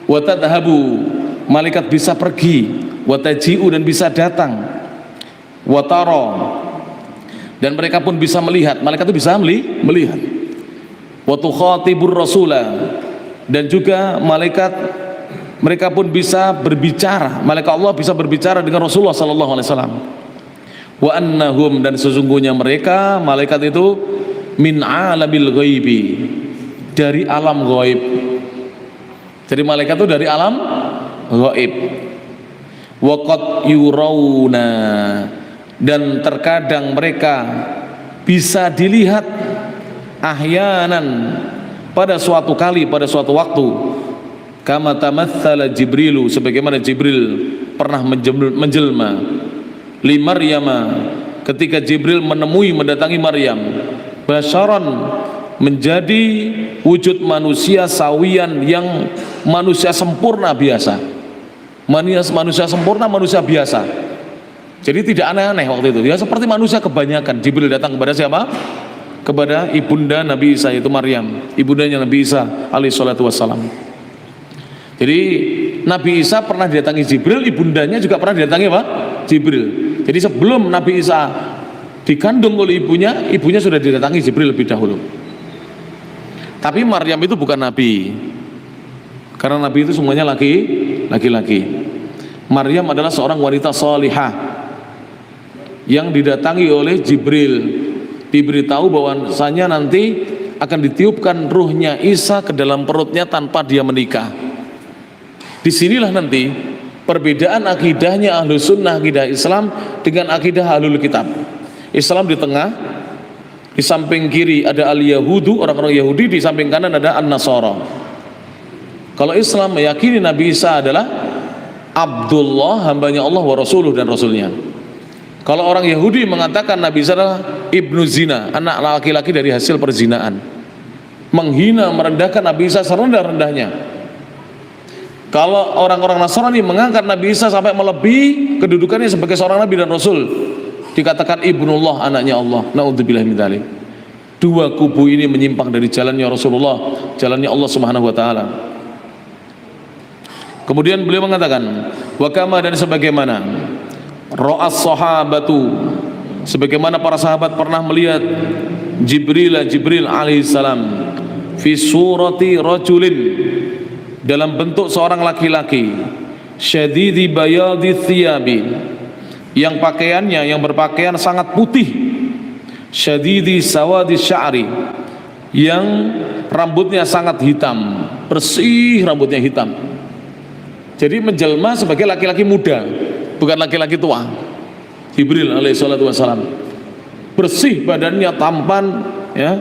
wa tadhabu, malaikat bisa pergi, wa taji'u, dan bisa datang, wa tara, dan mereka pun bisa melihat, malaikat itu bisa melihat, wa tukhatibur rasula, dan juga malaikat mereka pun bisa berbicara, malaikat Allah bisa berbicara dengan Rasulullah sallallahu alaihi wasallam. Wa annahum, dan sesungguhnya mereka malaikat itu min alamil ghaibi, dari alam ghaib. Jadi malaikat itu dari alam ghaib. Wa qad yurawna, dan terkadang mereka bisa dilihat ahyanan, pada suatu kali, pada suatu waktu, kama tamatsala Jibrilu, sebagaimana Jibril pernah menjelma li Maryama, ketika Jibril mendatangi Maryam, basyaran, menjadi wujud manusia sawian, yang manusia sempurna biasa, manusia sempurna, manusia biasa. Jadi tidak aneh-aneh waktu itu, ya seperti manusia kebanyakan. Jibril datang kepada siapa? Kepada ibunda Nabi Isa, yaitu Maryam, ibundanya Nabi Isa alaihi salatu wassalam. Jadi Nabi Isa pernah didatangi Jibril, ibundanya juga pernah didatangi apa? Jibril. Jadi sebelum Nabi Isa dikandung oleh ibunya sudah didatangi Jibril lebih dahulu. Tapi Maryam itu bukan nabi, karena nabi itu semuanya laki-laki. Maryam adalah seorang wanita salihah yang didatangi oleh Jibril, diberitahu bahwasanya nanti akan ditiupkan ruhnya Isa ke dalam perutnya tanpa dia menikah. Disinilah nanti perbedaan akidahnya ahlu sunnah, akidah Islam, dengan akidah ahlul kitab. Islam di tengah, di samping kiri ada al-Yahudu, orang-orang Yahudi, di samping kanan ada an-Nasara. Kalau Islam meyakini Nabi Isa adalah Abdullah, hambanya Allah, wa rasuluh, dan rasulnya. Kalau orang Yahudi mengatakan Nabi Isa adalah ibnu zina, anak laki-laki dari hasil perzinaan, menghina, merendahkan Nabi Isa serendah-rendahnya. Kalau orang-orang Nasrani mengangkat Nabi Isa sampai melebihi kedudukannya sebagai seorang nabi dan rasul, dikatakan ibnullah, anaknya Allah. Naudzubillah min dzalik. Dua kubu ini menyimpang dari jalannya Rasulullah, jalannya Allah Subhanahu wa taala. Kemudian beliau mengatakan, wa kama, dan sebagaimana ra'as sahabatu, sebagaimana para sahabat pernah melihat Jibril alaihissalam fi surati rajulin, dalam bentuk seorang laki-laki, syadidi bayadi thiyabi, yang pakaiannya, yang berpakaian sangat putih, syadidi sawadi sya'ri, yang rambutnya sangat hitam, bersih, rambutnya hitam. Jadi menjelma sebagai laki-laki muda, bukan laki-laki tua. Jibril alaihi salatu wassalam, bersih badannya, tampan, ya,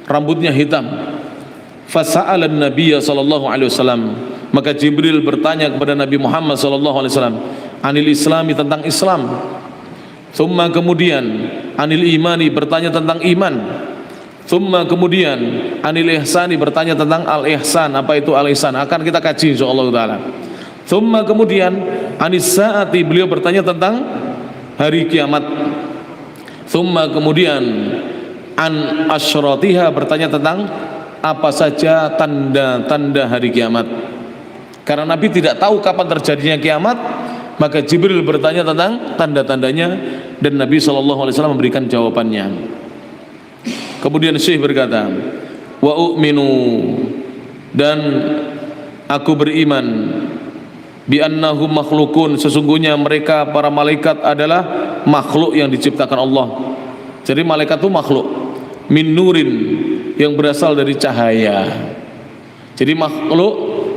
rambutnya hitam. Fasa'ala an-nabiyya sallallahu alaihi wasallam, maka Jibril bertanya kepada Nabi Muhammad sallallahu alaihi wasallam, anil islami, tentang Islam. Thumma, kemudian anil imani, bertanya tentang iman. Thumma, kemudian anil ihsani, bertanya tentang al-ihsan. Apa itu al-ihsan? Akan kita kaji insyaallah taala. Thumma, kemudian anis saati, beliau bertanya tentang hari kiamat. Thumma, kemudian an asyratiha, bertanya tentang apa saja tanda-tanda hari kiamat. Karena Nabi tidak tahu kapan terjadinya kiamat, maka Jibril bertanya tentang tanda-tandanya, dan Nabi SAW memberikan jawabannya. Kemudian Syekh berkata, wa u'minu, dan aku beriman, bi annahum makhlukun, sesungguhnya mereka para malaikat adalah makhluk yang diciptakan Allah. Jadi malaikat itu makhluk min nurin, yang berasal dari cahaya. Jadi makhluk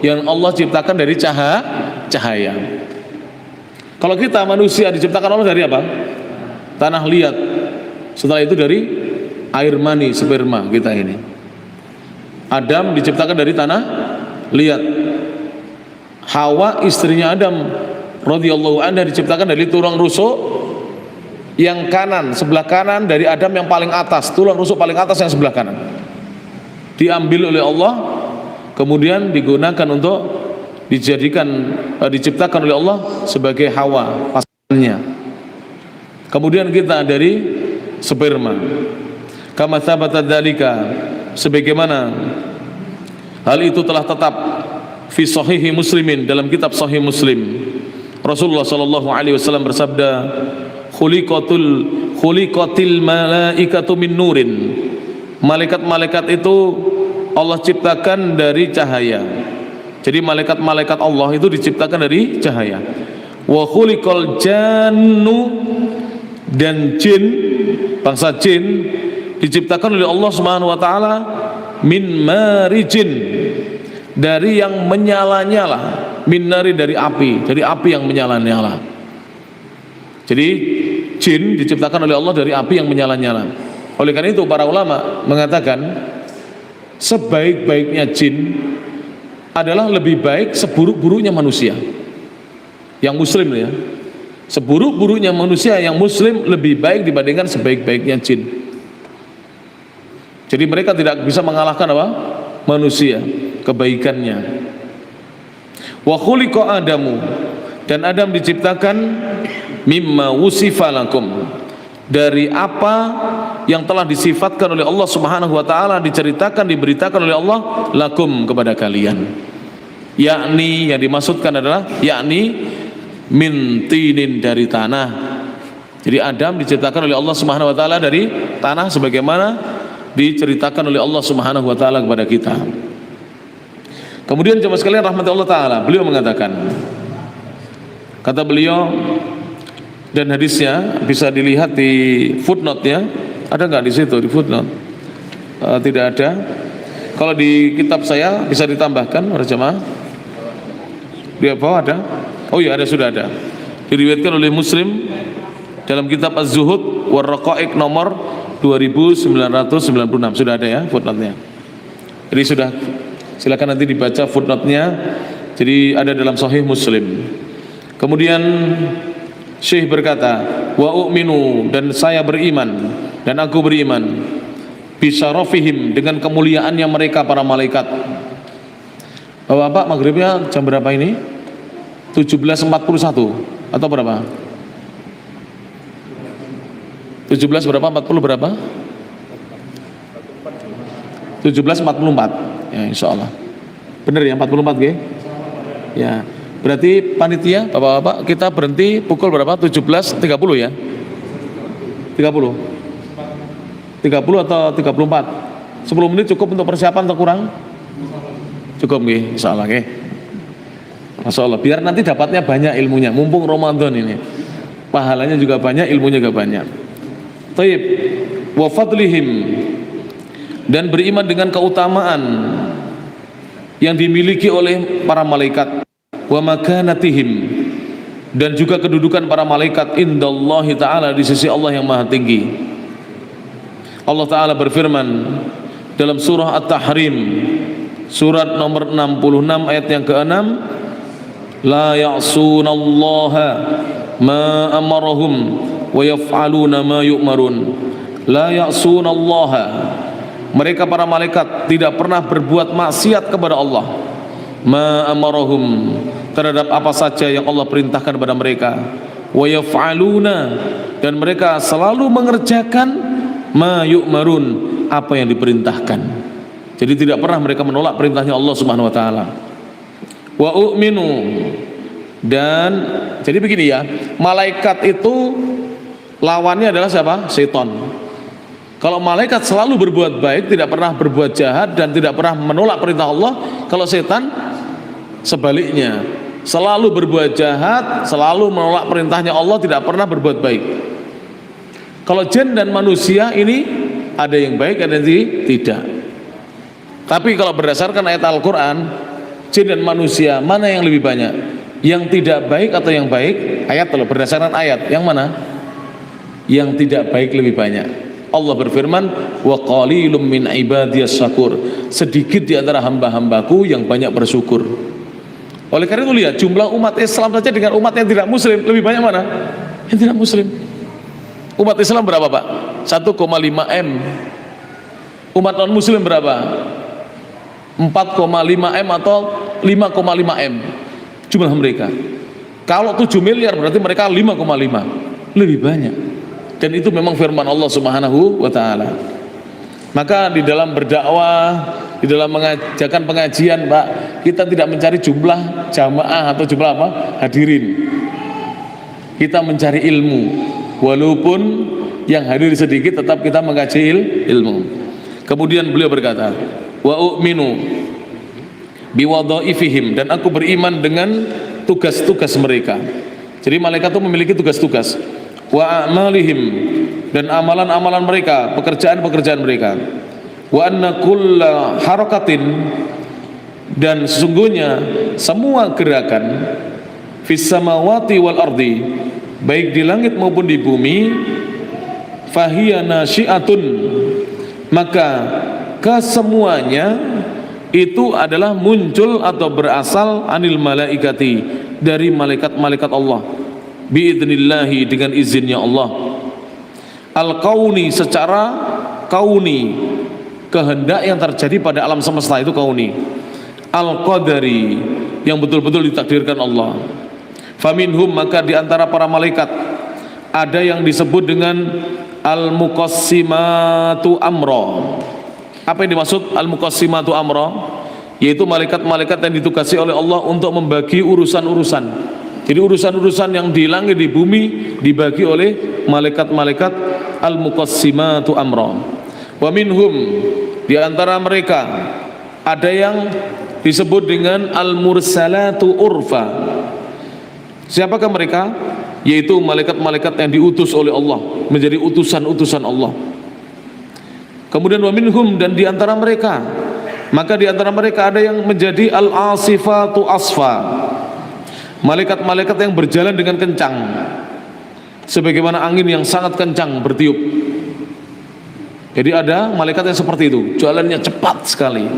yang Allah ciptakan dari cahaya. Kalau kita manusia diciptakan Allah dari apa? Tanah liat. Setelah itu dari air mani, sperma kita ini. Adam diciptakan dari tanah liat. Hawa, istrinya Adam radhiyallahu anha, diciptakan dari tulang rusuk yang kanan, sebelah kanan dari Adam yang paling atas, tulang rusuk paling atas yang sebelah kanan, diambil oleh Allah, kemudian digunakan untuk diciptakan oleh Allah sebagai Hawa, pasangannya. Kemudian kita dari sperma. Kama tsabata dzalika, sebagaimana hal itu telah tetap fi sahihi Muslimin, dalam kitab Sahih Muslim, Rasulullah sallallahu alaihi wasallam bersabda, khuliqatil malaikatu min nurin. Malaikat-malaikat itu Allah ciptakan dari cahaya. Jadi malaikat-malaikat Allah itu diciptakan dari cahaya. Wa khuliqal jannu, dan jin, bangsa jin diciptakan oleh Allah Subhanahu wa taala min marijin, dari yang menyala-nyala, min nari, dari api yang menyala-nyala. Jadi jin diciptakan oleh Allah dari api yang menyala-nyala. Oleh karena itu para ulama mengatakan sebaik-baiknya jin adalah lebih baik seburuk-buruknya manusia yang muslim ya. Seburuk-buruknya manusia yang muslim lebih baik dibandingkan sebaik-baiknya jin. Jadi mereka tidak bisa mengalahkan apa? Manusia, kebaikannya. Wa khuliqa Adamu, dan Adam diciptakan mimma wusifa lakum, dari apa yang telah disifatkan oleh Allah Subhanahu wa taala, diceritakan, diberitakan oleh Allah lakum, kepada kalian. Yakni yang dimaksudkan adalah yakni min tinin, dari tanah. Jadi Adam diciptakan oleh Allah Subhanahu wa taala dari tanah sebagaimana diceritakan oleh Allah Subhanahu wa taala kepada kita. Kemudian jemaah sekalian rahmati Allah taala, beliau mengatakan, kata beliau, dan hadisnya bisa dilihat di footnote-nya. Ada nggak di situ di footnote? Tidak ada. Kalau di kitab saya bisa ditambahkan oleh jemaah. Di bawah ada. Oh iya, ada, sudah ada. Diriwayatkan oleh Muslim dalam kitab Az-Zuhud war Raqaiq nomor 2996. Sudah ada ya footnote-nya. Jadi sudah, silakan nanti dibaca footnote-nya. Jadi ada dalam Sahih Muslim. Kemudian Syekh berkata, wa u'minu, dan saya beriman, dan aku beriman, bisyarafihim, dengan kemuliaannya mereka para malaikat. Bapak-bapak, maghribnya jam berapa ini? 17.41 atau berapa? 17 berapa? 40 berapa? 17.44 ya, insya Allah bener ya, 44 ya? Ya, berarti panitia bapak-bapak kita berhenti pukul berapa? 17.30 ya? 30 atau 34? 10 menit cukup untuk persiapan atau kurang? Cukup nggih, insya Allah nggih. Masya Allah, biar nanti dapatnya banyak ilmunya, mumpung Ramadan ini, pahalanya juga banyak, ilmunya juga banyak. Taib wa fadlihim, dan beriman dengan keutamaan yang dimiliki oleh para malaikat, wa makanatihim, dan juga kedudukan para malaikat indallahi ta'ala, di sisi Allah yang maha tinggi. Allah ta'ala berfirman dalam surah At-Tahrim, surat nomor 66 ayat yang ke-6, la ya'sunallaha ma amarahum wa yaf'aluna ma yu'marun. La ya'sunallaha, mereka para malaikat tidak pernah berbuat maksiat kepada Allah, ma amarahum, terhadap apa saja yang Allah perintahkan kepada mereka, wa yaf'aluna, dan mereka selalu mengerjakan ma yu'marun, apa yang diperintahkan. Jadi tidak pernah mereka menolak perintahnya Allah Subhanahu wa taala. Wa u'minu, dan jadi begini ya, malaikat itu lawannya adalah siapa? Setan. Kalau malaikat selalu berbuat baik, tidak pernah berbuat jahat, dan tidak pernah menolak perintah Allah. Kalau setan sebaliknya, selalu berbuat jahat, selalu menolak perintahnya Allah, tidak pernah berbuat baik. Kalau jin dan manusia ini ada yang baik, ada yang tidak. Tapi kalau berdasarkan ayat Al-Quran, jin dan manusia mana yang lebih banyak? Yang tidak baik atau yang baik? Ayat loh, berdasarkan ayat yang mana? Yang tidak baik lebih banyak. Allah berfirman, wa qalilum min ibadiyas syakur, sedikit di antara hamba-hambaku yang banyak bersyukur. Oleh karena itu lihat, jumlah umat Islam saja dengan umat yang tidak muslim lebih banyak mana? Yang tidak muslim. Umat Islam berapa Pak? 1,5 M. Umat non muslim berapa? 4,5 M atau 5,5 M jumlah mereka. Kalau 7 miliar berarti mereka 5,5, lebih banyak. Dan itu memang firman Allah Subhanahu wa taala. Maka di dalam berdakwah, di dalam mengajarkan pengajian Pak, kita tidak mencari jumlah jamaah atau jumlah apa? Hadirin. Kita mencari ilmu. Walaupun yang hadir sedikit, tetap kita mengkaji ilmu. Kemudian beliau berkata, wa u'minu biwadhaifihim, dan aku beriman dengan tugas-tugas mereka. Jadi malaikat itu memiliki tugas-tugas. Wa a'malihim, dan amalan-amalan mereka, pekerjaan-pekerjaan mereka. Wa anna kulla harakatin, dan sesungguhnya semua gerakan fis samawati wal ardi, baik di langit maupun di bumi, fahiya nasyi'atun, maka kesemuanya itu adalah muncul atau berasal anil malaikati, dari malaikat-malaikat Allah, biidnillahi, dengan izinnya Allah, al-kauni, secara kauni, kehendak yang terjadi pada alam semesta itu kauni, al-qadari, yang betul-betul ditakdirkan Allah. Faminhum, maka diantara para malaikat ada yang disebut dengan al-muqassimatu amra. Apa yang dimaksud al-muqassimatu amra? Yaitu malaikat-malaikat yang ditugasi oleh Allah untuk membagi urusan-urusan. Jadi urusan-urusan yang di langit di bumi dibagi oleh malaikat-malaikat al-muqassimatu amra. Wa minhum, di antara mereka ada yang disebut dengan al-mursalatu urfa. Siapakah mereka? Yaitu malaikat-malaikat yang diutus oleh Allah, menjadi utusan-utusan Allah. Kemudian wa minhum, dan di antara mereka, maka di antara mereka ada yang menjadi al-asifatu asfa, malaikat-malaikat yang berjalan dengan kencang, sebagaimana angin yang sangat kencang bertiup. Jadi ada malaikat yang seperti itu, jalannya cepat sekali.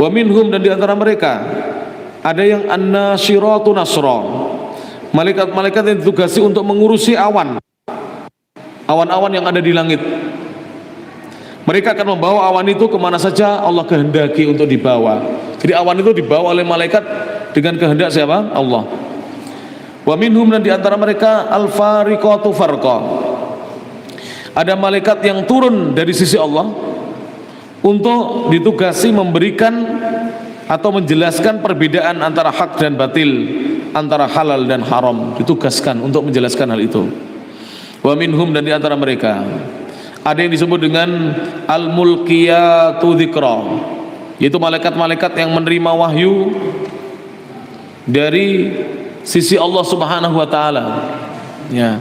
Wa minhum, dan di antara mereka ada yang an-nasyiratu nasra, malaikat-malaikat yang ditugasi untuk mengurusi awan-awan yang ada di langit. Mereka akan membawa awan itu kemana saja Allah kehendaki untuk dibawa. Jadi awan itu dibawa oleh malaikat dengan kehendak siapa? Allah. Wa minhum, dan di antara mereka al-fariqatu farqa, ada malaikat yang turun dari sisi Allah untuk ditugasi memberikan atau menjelaskan perbedaan antara hak dan batil, antara halal dan haram, ditugaskan untuk menjelaskan hal itu. Wa minhum, dan di antara mereka ada yang disebut dengan al-mulkiyatu dzikra, yaitu malaikat-malaikat yang menerima wahyu dari sisi Allah Subhanahu wa taala. Ya,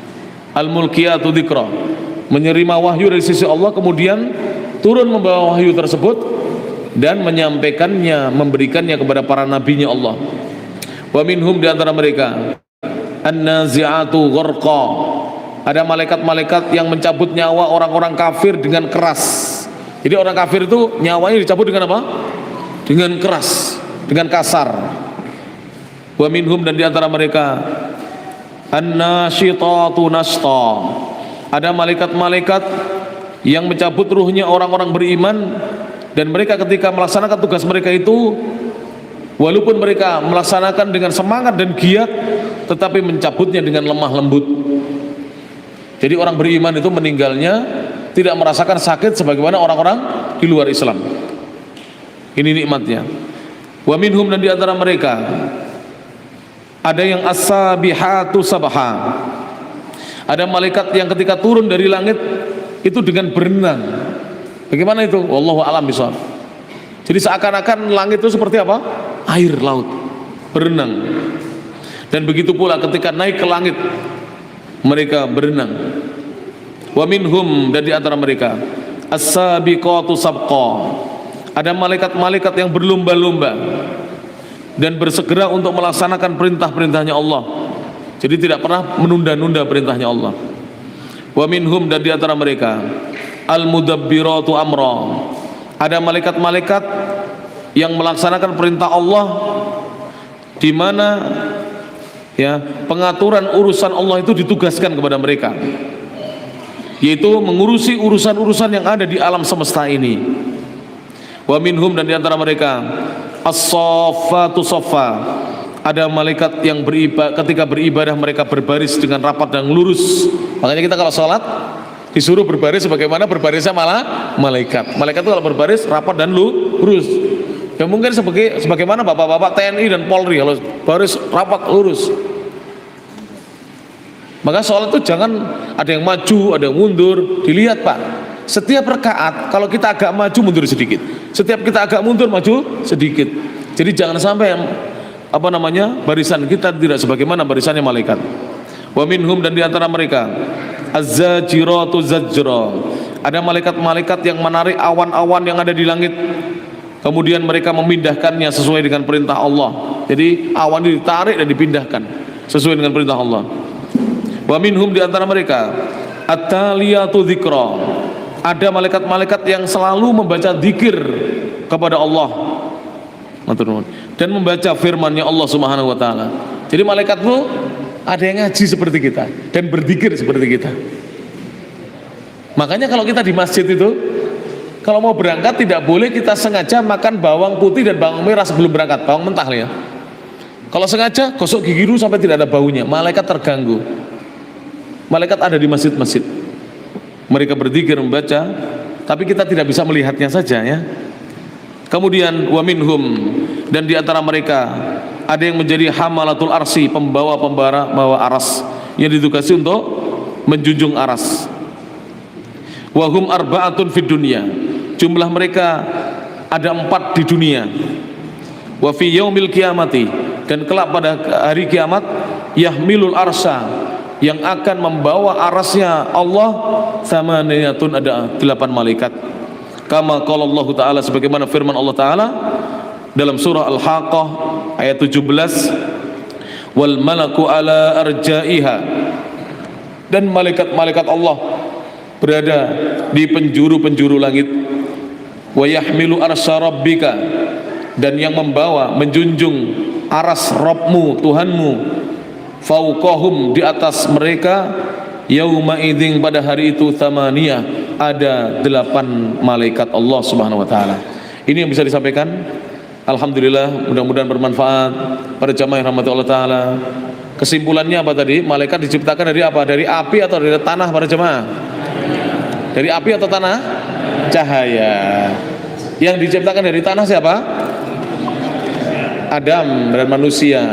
al-mulkiyatu dzikra, menerima wahyu dari sisi Allah, kemudian turun membawa wahyu tersebut dan menyampaikannya, memberikannya kepada para nabinya Allah. Wa minhum, di antara mereka an-nazi'atu gharqa, ada malaikat-malaikat yang mencabut nyawa orang-orang kafir dengan keras. Jadi orang kafir itu nyawanya dicabut dengan apa? Dengan keras, dengan kasar. Wa minhum, dan di antara mereka an-nasyitatu nashta, ada malaikat-malaikat yang mencabut ruhnya orang-orang beriman, dan mereka ketika melaksanakan tugas mereka itu, walaupun mereka melaksanakan dengan semangat dan giat, tetapi mencabutnya dengan lemah lembut. Jadi orang beriman itu meninggalnya tidak merasakan sakit sebagaimana orang-orang di luar Islam. Ini nikmatnya. Wa minhum, dan di antara mereka ada yang as-sabihatu sabha, ada malaikat yang ketika turun dari langit itu dengan berenang. Bagaimana itu? Wallahu a'lam bishawab. Jadi seakan-akan langit itu seperti apa? Air laut, berenang. Dan begitu pula ketika naik ke langit, mereka berenang. Wa minhum, dan di antara mereka as-sabiqatu sabqa, ada malaikat-malaikat yang berlomba-lomba dan bersegera untuk melaksanakan perintah-perintahnya Allah. Jadi tidak pernah menunda-nunda perintahnya Allah. Wa minhum, dan di antara mereka al-mudabbiratu amra, ada malaikat-malaikat yang melaksanakan perintah Allah, di mana ya, pengaturan urusan Allah itu ditugaskan kepada mereka, yaitu mengurusi urusan-urusan yang ada di alam semesta ini. Wa minhum, dan di antara mereka as-saffatu saffa, ada malaikat yang ketika beribadah mereka berbaris dengan rapat dan lurus. Makanya kita kalau sholat disuruh berbaris sebagaimana berbarisnya malah malaikat. Malaikat itu kalau berbaris rapat dan lurus. Ya mungkin sebagaimana bapak-bapak TNI dan Polri kalau baris rapat lurus. Maka sholat itu jangan ada yang maju, ada yang mundur. Dilihat Pak, setiap rakaat kalau kita agak maju mundur sedikit, setiap kita agak mundur maju sedikit. Jadi jangan sampai barisan kita tidak sebagaimana barisannya malaikat. Wa minhum, dan diantara mereka az-zajiratu zajra, ada malaikat-malaikat yang menarik awan-awan yang ada di langit, kemudian mereka memindahkannya sesuai dengan perintah Allah. Jadi awan itu ditarik dan dipindahkan sesuai dengan perintah Allah. Wa minhum, diantara mereka at-taliyatu dzikra, ada malaikat-malaikat yang selalu membaca zikir kepada Allah dan membaca firman-Nya Allah Subhanahu wa taala. Jadi malaikat itu ada yang ngaji seperti kita dan berzikir seperti kita. Makanya kalau kita di masjid itu, kalau mau berangkat tidak boleh kita sengaja makan bawang putih dan bawang merah sebelum berangkat, bawang mentah ya. Kalau sengaja gosok gigi dulu sampai tidak ada baunya, malaikat terganggu. Malaikat ada di masjid-masjid, mereka berzikir membaca, tapi kita tidak bisa melihatnya saja ya. Kemudian wa minhum, dan di antara mereka ada yang menjadi hamalatul arsi, pembawa aras, yang ditugasi untuk menjunjung aras. Wa hum arba'atun fid dunya, jumlah mereka ada 4 di dunia. Wa fi yaumil qiyamati, dan kelak pada hari kiamat, yahmilul arsya, yang akan membawa arasnya Allah, samaniyatun, ada 8 malaikat. Kama qala Allah Ta'ala, sebagaimana firman Allah Ta'ala dalam surah Al-Haqqah ayat 17, wal malaku ala arja'iha, dan malaikat-malaikat Allah berada di penjuru-penjuru langit. Wa yahmilu arsya rabbika, dan yang membawa, menjunjung aras Rabbmu, Tuhanmu, fauqahum, di atas mereka, yauma idzin, pada hari itu, thamaniyah, ada 8 malaikat Allah Subhanahu wa taala. Ini yang bisa disampaikan. Alhamdulillah, mudah-mudahan bermanfaat pada jamaah yang rahmati Allah taala. Kesimpulannya apa tadi? Malaikat diciptakan dari apa? Dari api atau dari tanah para jemaah? Dari api atau tanah? Cahaya. Yang diciptakan dari tanah siapa? Adam dan manusia.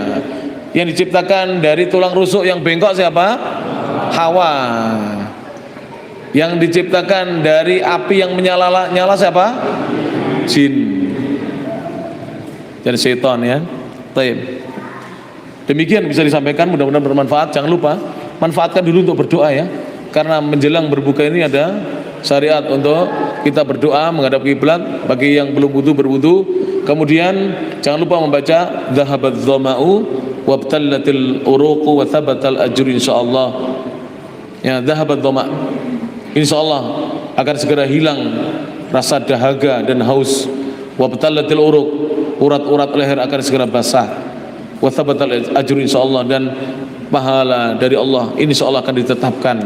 Yang diciptakan dari tulang rusuk yang bengkok siapa? Hawa. Yang diciptakan dari api yang nyala siapa? Jin dan setan ya. Baik. Demikian bisa disampaikan, mudah-mudahan bermanfaat. Jangan lupa manfaatkan dulu untuk berdoa ya. Karena menjelang berbuka ini ada syariat untuk kita berdoa menghadap kiblat. Bagi yang belum wudu, berwudu. Kemudian jangan lupa membaca dhahabat dhama'u wabtallatil uruqu wa thabatal ajru, insyaallah. Ya, dhahabat dhama', insyaallah akan segera hilang rasa dahaga dan haus. Wabtallatil uruq, urat-urat leher akan segera basah. Wa thabatal ajru, insyaallah, dan pahala dari Allah insyaallah akan ditetapkan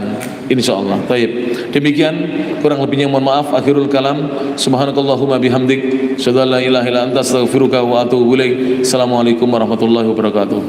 insyaallah. Baik. Demikian kurang lebihnya mohon maaf. Akhirul kalam, subhanakallahumma bihamdik, asyhadu an la ilaha illa anta, astaghfiruka wa atubu ilaik. Assalamualaikum warahmatullahi wabarakatuh.